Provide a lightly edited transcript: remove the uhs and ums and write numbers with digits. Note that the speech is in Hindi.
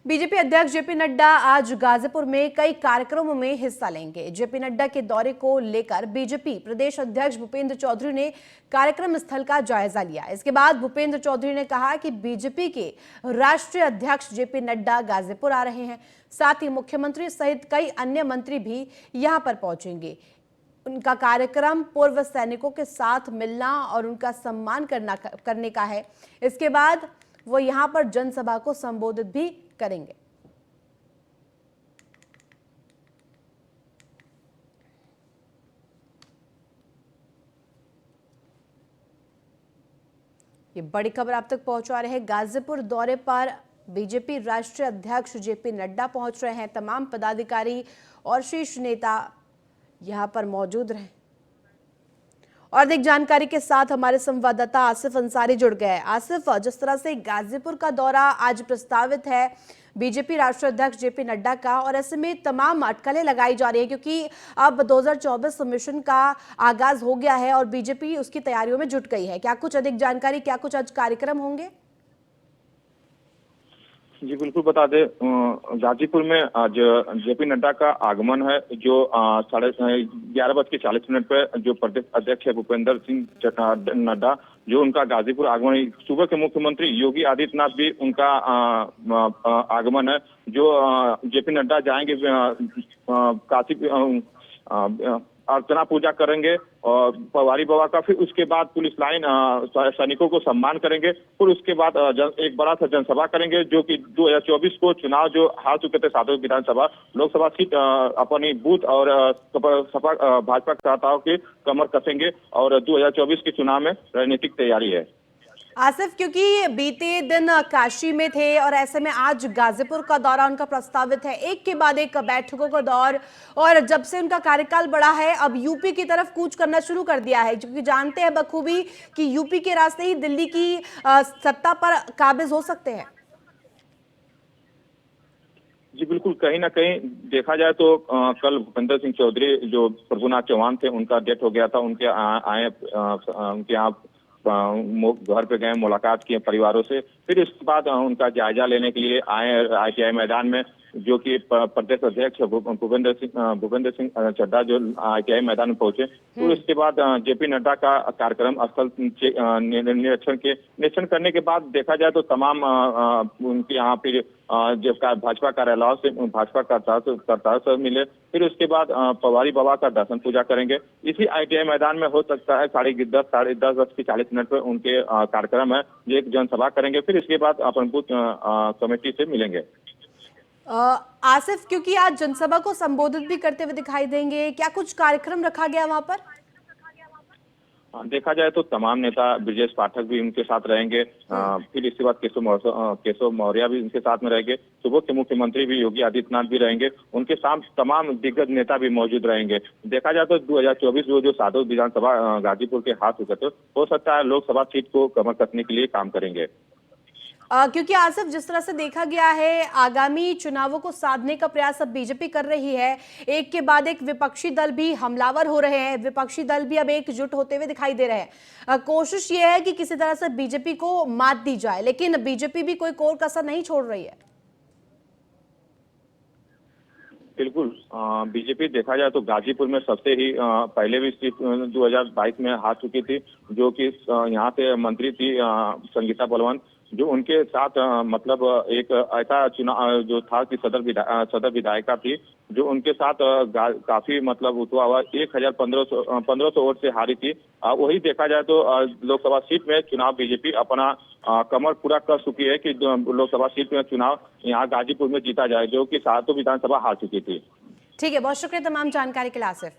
बीजेपी अध्यक्ष जेपी नड्डा आज गाजीपुर में कई कार्यक्रमों में हिस्सा लेंगे। जेपी नड्डा के दौरे को लेकर बीजेपी प्रदेश अध्यक्ष भूपेंद्र चौधरी ने कार्यक्रम स्थल का जायजा लिया। इसके बाद भूपेंद्र चौधरी ने कहा कि बीजेपी के राष्ट्रीय अध्यक्ष जेपी नड्डा गाजीपुर आ रहे हैं। साथ ही मुख्यमंत्री सहित कई अन्य मंत्री भी यहां पर पहुंचेंगे। उनका कार्यक्रम पूर्व सैनिकों के साथ मिलना और उनका सम्मान करने का है। इसके बाद वो यहां पर जनसभा को संबोधित भी करेंगे। ये बड़ी खबर आप तक पहुंचा रहे हैं। गाजीपुर दौरे पर बीजेपी राष्ट्रीय अध्यक्ष जेपी नड्डा पहुंच रहे हैं। तमाम पदाधिकारी और शीर्ष नेता यहां पर मौजूद रहे। और अधिक जानकारी के साथ हमारे संवाददाता आसिफ अंसारी जुड़ गए। आसिफ, जिस तरह से गाजीपुर का दौरा आज प्रस्तावित है बीजेपी राष्ट्रीय अध्यक्ष जेपी नड्डा का, और ऐसे में तमाम अटकलें लगाई जा रही है क्योंकि अब 2024 मिशन का आगाज हो गया है और बीजेपी उसकी तैयारियों में जुट गई है। क्या कुछ अधिक जानकारी, क्या कुछ आज कार्यक्रम होंगे? जी बिल्कुल बता दे, गाजीपुर में आज जेपी नड्डा का आगमन है, जो 11:40 पे जो प्रदेश अध्यक्ष है भूपेंद्र सिंह नड्डा, जो उनका गाजीपुर आगमन, सूबे के मुख्यमंत्री योगी आदित्यनाथ भी उनका आगमन है, जो जेपी नड्डा जाएंगे काशी, अर्चना पूजा करेंगे और पवारी बाबा का, फिर उसके बाद पुलिस लाइन सैनिकों को सम्मान करेंगे, फिर उसके बाद एक बड़ा सा जनसभा करेंगे, जो कि 2024 को चुनाव जो हार चुके थे सातों विधानसभा लोकसभा सीट अपनी बूथ और सपा भाजपा कार्यकर्ताओं के कमर कसेंगे और 2024 के चुनाव में राजनीतिक तैयारी है। आसिफ, क्योंकि बीते दिन काशी में थे और ऐसे में आज गाजीपुर का दौरा उनका प्रस्तावित है, एक के बाद एक बैठकों का दौर, और जब से उनका कार्यकाल बढ़ा है अब यूपी की तरफ कूच करना शुरू कर दिया है, क्योंकि जानते हैं बखूबी कि यूपी के रास्ते ही दिल्ली की सत्ता पर काबिज हो सकते हैं। जी बिल्कुल, कहीं ना कहीं देखा जाए तो कल भूपेंद्र सिंह चौधरी जो प्रभुनाथ चौहान थे, उनका डेथ हो गया था। उनके उनके यहाँ घर पे गए, मुलाकात किए परिवारों से, फिर इसके बाद उनका जायजा लेने के लिए आए ITI मैदान में, जो कि प्रदेश अध्यक्ष भूपेंद्र सिंह चड्ढा जो ITI मैदान में पहुंचे। तो इसके बाद जेपी नड्डा का कार्यक्रम स्थल निरीक्षण करने के बाद देखा जाए तो तमाम उनके यहाँ फिर जिसका भाजपा कार्यालय से भाजपा करता से मिले, फिर उसके बाद पवारी बाबा का दर्शन पूजा करेंगे। इसी ITI मैदान में हो सकता है 10:30 पे उनके कार्यक्रम है, एक जनसभा करेंगे, फिर इसके बाद अपन बूथ कमेटी से मिलेंगे। आसिफ, क्योंकि आज जनसभा को संबोधित भी करते हुए दिखाई देंगे, क्या कुछ कार्यक्रम रखा गया वहां पर? देखा जाए तो तमाम नेता, ब्रजेश पाठक भी उनके साथ रहेंगे, फिर इसके बाद केशव मौर्य भी उनके साथ में रहेंगे, सूबे के मुख्यमंत्री भी योगी आदित्यनाथ भी रहेंगे, उनके साथ तमाम दिग्गज नेता भी मौजूद रहेंगे। देखा जाए तो 2024 जो सातों विधानसभा गाजीपुर के हाथ चुके थे, हो सकता है लोकसभा सीट को कमर कसने के लिए काम करेंगे। क्योंकि आसिफ, जिस तरह से देखा गया है आगामी चुनावों को साधने का प्रयास अब बीजेपी कर रही है, एक के बाद एक विपक्षी दल भी हमलावर हो रहे हैं, विपक्षी दल भी अब एकजुट होते हुए दिखाई दे रहे हैं। कोशिश ये है कि किसी तरह से बीजेपी को मात दी जाए, लेकिन बीजेपी भी कोई कोर कसर नहीं छोड़ रही है। बिल्कुल, बीजेपी देखा जाए तो गाजीपुर में सबसे ही पहले भी सीट 2022 में हार चुकी थी, जो कि यहाँ से मंत्री थी संगीता बलवन, जो उनके साथ मतलब एक ऐसा चुनाव जो था कि सदर विधायिका थी, जो उनके साथ काफी मतलब उतवा हुआ 1500 वोट से हारी थी। वही देखा जाए तो लोकसभा सीट में चुनाव बीजेपी अपना कमर पूरा कर चुकी है कि लोकसभा सीट में चुनाव यहाँ गाजीपुर में जीता जाए, जो कि सातों विधानसभा हार चुकी थी। ठीक है, बहुत शुक्रिया तमाम जानकारी के लिए आसिफ।